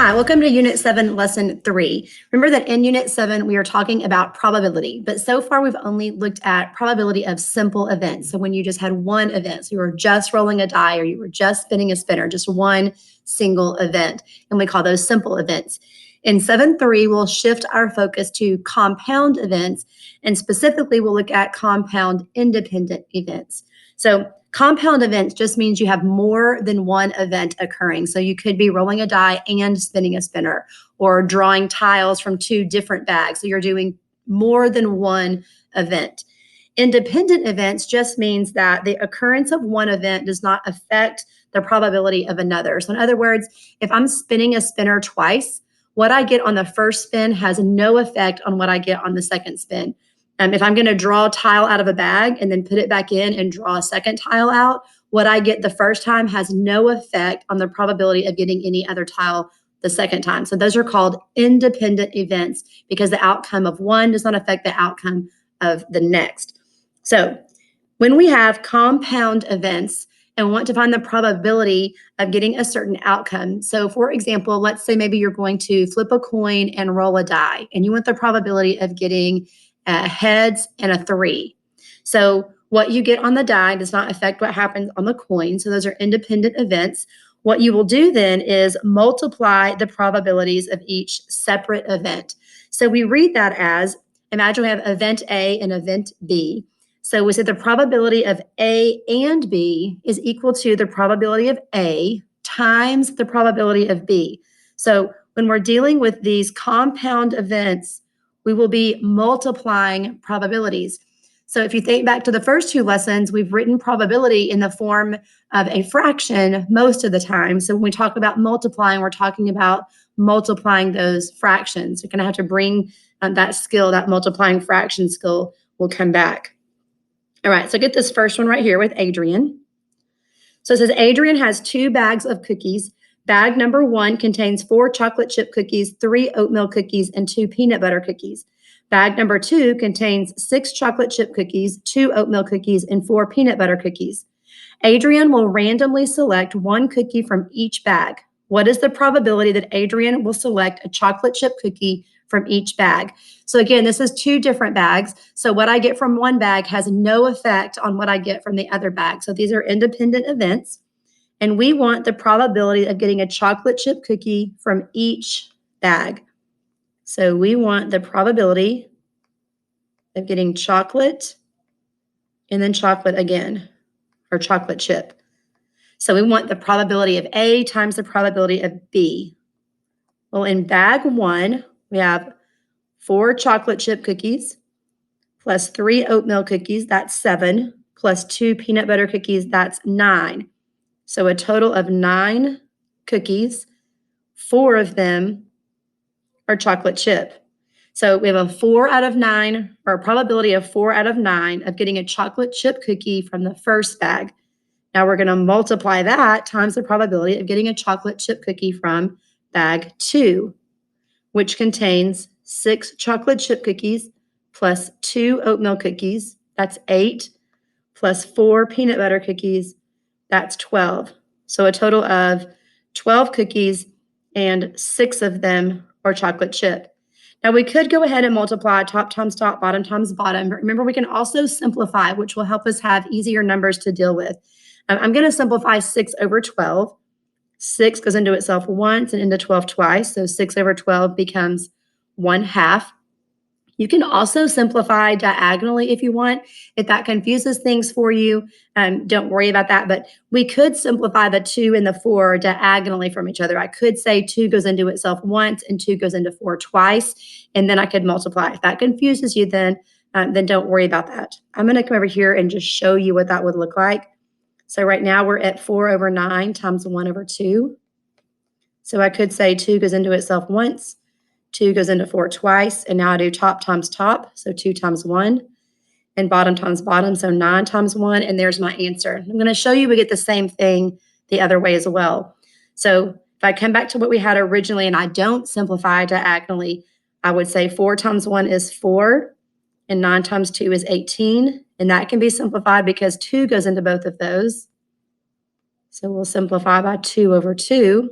Hi, welcome to Unit 7, Lesson 3. Remember that in Unit 7, we are talking about probability, but so far we've only looked at probability of simple events. So when you just had one event, so you were just rolling a die or you were just spinning a spinner, just one single event, and we call those simple events. In 7.3, we'll shift our focus to compound events, and specifically we'll look at compound independent events. So compound events just means you have more than one event occurring. So you could be rolling a die and spinning a spinner, or drawing tiles from two different bags. So you're doing more than one event. Independent events just means that the occurrence of one event does not affect the probability of another. So in other words, if I'm spinning a spinner twice, what I get on the first spin has no effect on what I get on the second spin. If I'm going to draw a tile out of a bag and then put it back in and draw a second tile out, what I get the first time has no effect on the probability of getting any other tile the second time. So those are called independent events because the outcome of one does not affect the outcome of the next. So when we have compound events and want to find the probability of getting a certain outcome. So for example, let's say maybe you're going to flip a coin and roll a die, and you want the probability of getting heads and a 3. So what you get on the die does not affect what happens on the coin. So those are independent events. What you will do then is multiply the probabilities of each separate event. So we read that as, imagine we have event A and event B. So we said the probability of A and B is equal to the probability of A times the probability of B. So when we're dealing with these compound events, we will be multiplying probabilities. So if you think back to the first two lessons, we've written probability in the form of a fraction most of the time. So when we talk about multiplying, we're talking about multiplying those fractions. You're going to have to bring that skill, that multiplying fraction skill will come back. All right, so get this first one right here with Adrian. So it says Adrian has 2 bags of cookies. Bag number 1 contains 4 chocolate chip cookies, 3 oatmeal cookies, and 2 peanut butter cookies. Bag number 2 contains 6 chocolate chip cookies, 2 oatmeal cookies, and 4 peanut butter cookies. Adrian will randomly select 1 cookie from each bag. What is the probability that Adrian will select a chocolate chip cookie from each bag? So again, this is 2 different bags. So what I get from one bag has no effect on what I get from the other bag. So these are independent events. And we want the probability of getting a chocolate chip cookie from each bag. So we want the probability of getting chocolate and then chocolate again, or chocolate chip. So we want the probability of A times the probability of B. Well, in bag 1, we have 4 chocolate chip cookies plus 3 oatmeal cookies, that's 7, plus 2 peanut butter cookies, that's 9. So a total of 9 cookies, 4 of them are chocolate chip. So we have a 4 out of 9, or a probability of 4 out of 9 of getting a chocolate chip cookie from the first bag. Now we're going to multiply that times the probability of getting a chocolate chip cookie from bag 2, which contains 6 chocolate chip cookies plus 2 oatmeal cookies, that's 8, plus 4 peanut butter cookies, that's 12. So a total of 12 cookies, and 6 of them are chocolate chip. Now we could go ahead and multiply top times top, bottom times bottom, but remember we can also simplify, which will help us have easier numbers to deal with. I'm going to simplify 6 over 12. 6 goes into itself once and into 12 twice, so 6 over 12 becomes 1/2. You can also simplify diagonally if you want. If that confuses things for you, don't worry about that. But we could simplify the 2 and the 4 diagonally from each other. I could say 2 goes into itself once and 2 goes into 4 twice, and then I could multiply. If that confuses you, then don't worry about that. I'm going to come over here and just show you what that would look like. So right now we're at 4 over 9 times 1 over 2. So I could say 2 goes into itself once, 2 goes into 4 twice, and now I do top times top, so 2 times 1, and bottom times bottom, so 9 times 1, and there's my answer. I'm going to show you we get the same thing the other way as well. So if I come back to what we had originally and I don't simplify diagonally, I would say 4 times 1 is 4, and 9 times 2 is 18, and that can be simplified because 2 goes into both of those. So we'll simplify by 2 over 2.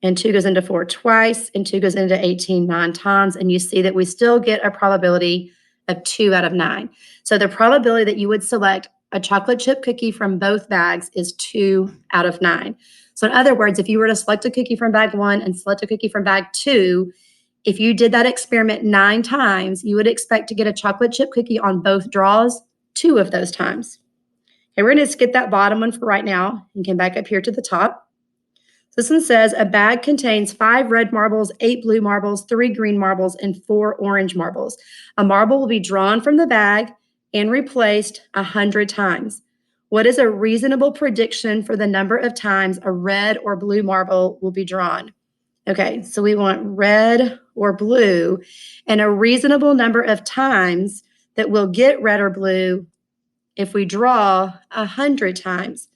and 2 goes into 4 twice, and 2 goes into 18 9 times, and you see that we still get a probability of 2 out of 9. So the probability that you would select a chocolate chip cookie from both bags is 2 out of 9. So in other words, if you were to select a cookie from bag 1 and select a cookie from bag 2, if you did that experiment 9 times, you would expect to get a chocolate chip cookie on both draws 2 of those times. Okay, we're going to skip that bottom one for right now and come back up here to the top. This one says a bag contains 5 red marbles, 8 blue marbles, 3 green marbles, and 4 orange marbles. A marble will be drawn from the bag and replaced 100 times. What is a reasonable prediction for the number of times a red or blue marble will be drawn? Okay, so we want red or blue, and a reasonable number of times that we'll get red or blue if we draw 100 times.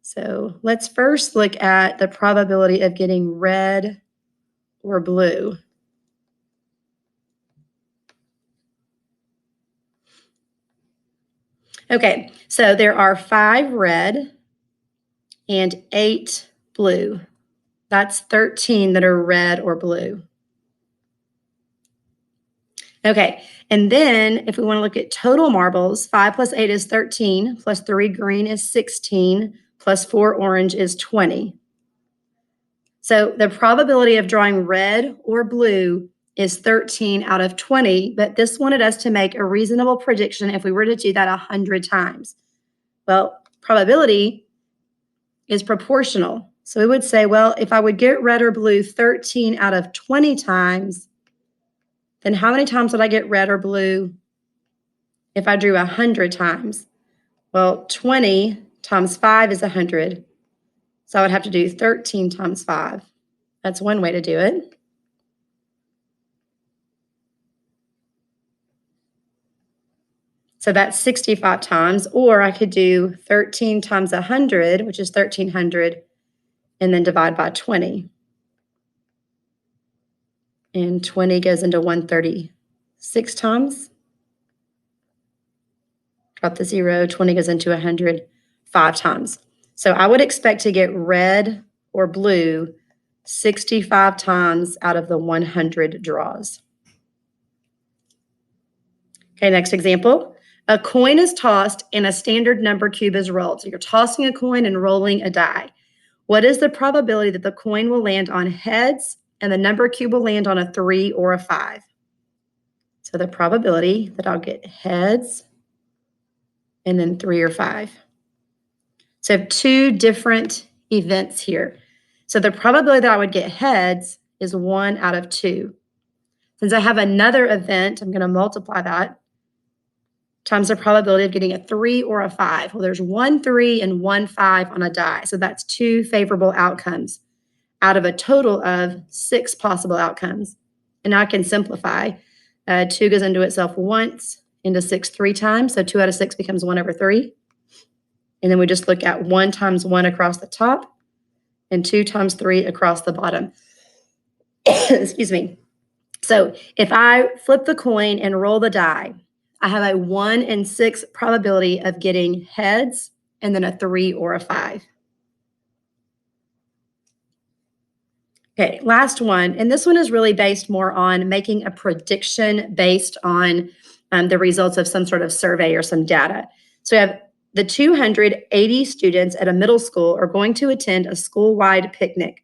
So let's first look at the probability of getting red or blue. Okay, so there are 5 red and 8 blue. That's 13 that are red or blue. Okay, and then if we want to look at total marbles, 5 plus 8 is 13, plus 3 green is 16, plus 4 orange is 20. So the probability of drawing red or blue is 13 out of 20, but this wanted us to make a reasonable prediction if we were to do that 100 times. Well, probability is proportional. So we would say, well, if I would get red or blue 13 out of 20 times, then how many times would I get red or blue if I drew 100 times? Well, 20 times 5 is 100. So I would have to do 13 times 5. That's one way to do it. So that's 65 times, or I could do 13 times 100, which is 1,300, and then divide by 20. And 20 goes into 136 times. Drop the 0, 20 goes into 100 5 times. So I would expect to get red or blue 65 times out of the 100 draws. Okay, next example. A coin is tossed and a standard number cube is rolled. So you're tossing a coin and rolling a die. What is the probability that the coin will land on heads and the number cube will land on a 3 or a 5? So the probability that I'll get heads and then 3 or 5. So I have 2 different events here. So the probability that I would get heads is 1 out of 2. Since I have another event, I'm going to multiply that times the probability of getting a 3 or a 5. Well, there's 1 3 and 1 5 on a die. So that's 2 favorable outcomes out of a total of 6 possible outcomes. And now I can simplify. 2 goes into itself once, into 6 3 times. So 2 out of 6 becomes 1 over 3. And then we just look at 1 times 1 across the top and 2 times 3 across the bottom. Excuse me. So if I flip the coin and roll the die, I have a 1 in 6 probability of getting heads and then a 3 or a 5. Okay, last one. And this one is really based more on making a prediction based on the results of some sort of survey or some data. So we have the 280 students at a middle school are going to attend a school-wide picnic.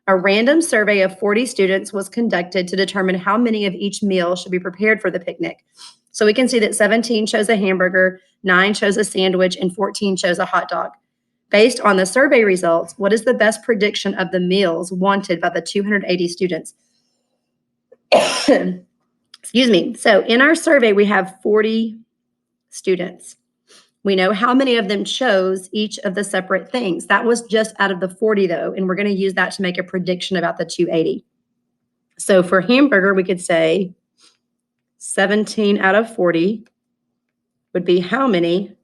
A random survey of 40 students was conducted to determine how many of each meal should be prepared for the picnic. So we can see that 17 chose a hamburger, 9 chose a sandwich, and 14 chose a hot dog. Based on the survey results, what is the best prediction of the meals wanted by the 280 students? Excuse me. So in our survey, we have 40 students. We know how many of them chose each of the separate things. That was just out of the 40, though, and we're going to use that to make a prediction about the 280. So for hamburger, we could say 17 out of 40 would be how many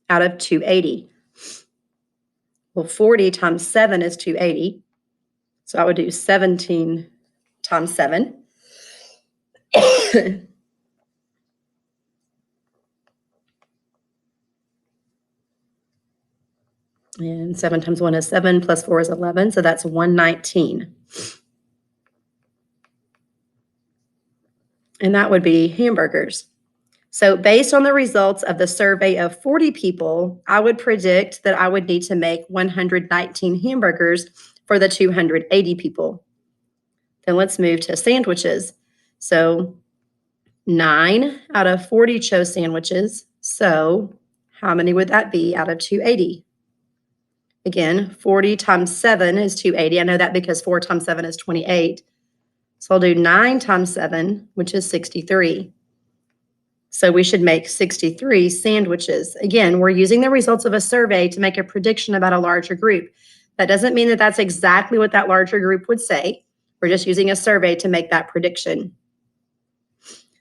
out of 280? Well, 40 times 7 is 280. So I would do 17 times 7. And 7 times 1 is 7, plus 4 is 11, so that's 119. And that would be hamburgers. So based on the results of the survey of 40 people, I would predict that I would need to make 119 hamburgers for the 280 people. Then let's move to sandwiches. So 9 out of 40 chose sandwiches. So how many would that be out of 280? Again, 40 times 7 is 280. I know that because 4 times 7 is 28. So I'll do 9 times 7, which is 63. So we should make 63 sandwiches. Again, we're using the results of a survey to make a prediction about a larger group. That doesn't mean that that's exactly what that larger group would say. We're just using a survey to make that prediction.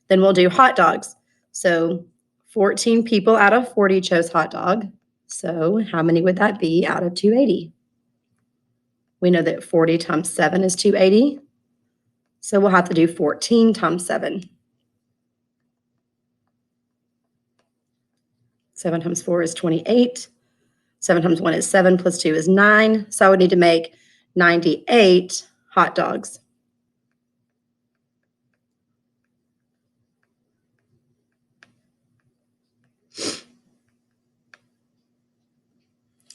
Then we'll do hot dogs. So 14 people out of 40 chose hot dog. So how many would that be out of 280? We know that 40 times 7 is 280. So we'll have to do 14 times 7. 7 times 4 is 28. 7 times 1 is 7, plus 2 is 9. So I would need to make 98 hot dogs.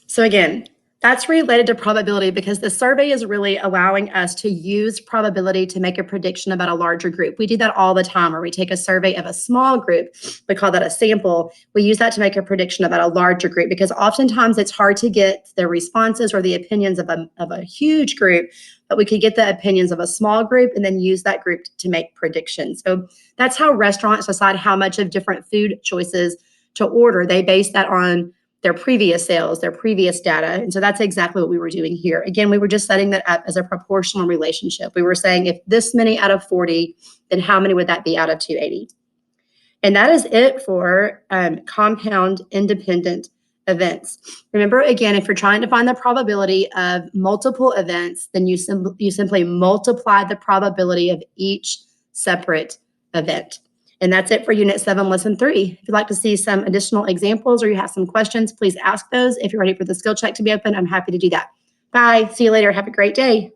So again, that's related to probability because the survey is really allowing us to use probability to make a prediction about a larger group. We do that all the time, where we take a survey of a small group, we call that a sample. We use that to make a prediction about a larger group because oftentimes it's hard to get the responses or the opinions of a huge group, but we could get the opinions of a small group and then use that group to make predictions. So that's how restaurants decide how much of different food choices to order. They base that on their previous sales, their previous data. And so that's exactly what we were doing here. Again, we were just setting that up as a proportional relationship. We were saying if this many out of 40, then how many would that be out of 280? And that is it for compound independent events. Remember, again, if you're trying to find the probability of multiple events, then you simply multiply the probability of each separate event. And that's it for Unit 7, Lesson 3. If you'd like to see some additional examples or you have some questions, please ask those. If you're ready for the skill check to be open, I'm happy to do that. Bye. See you later. Have a great day.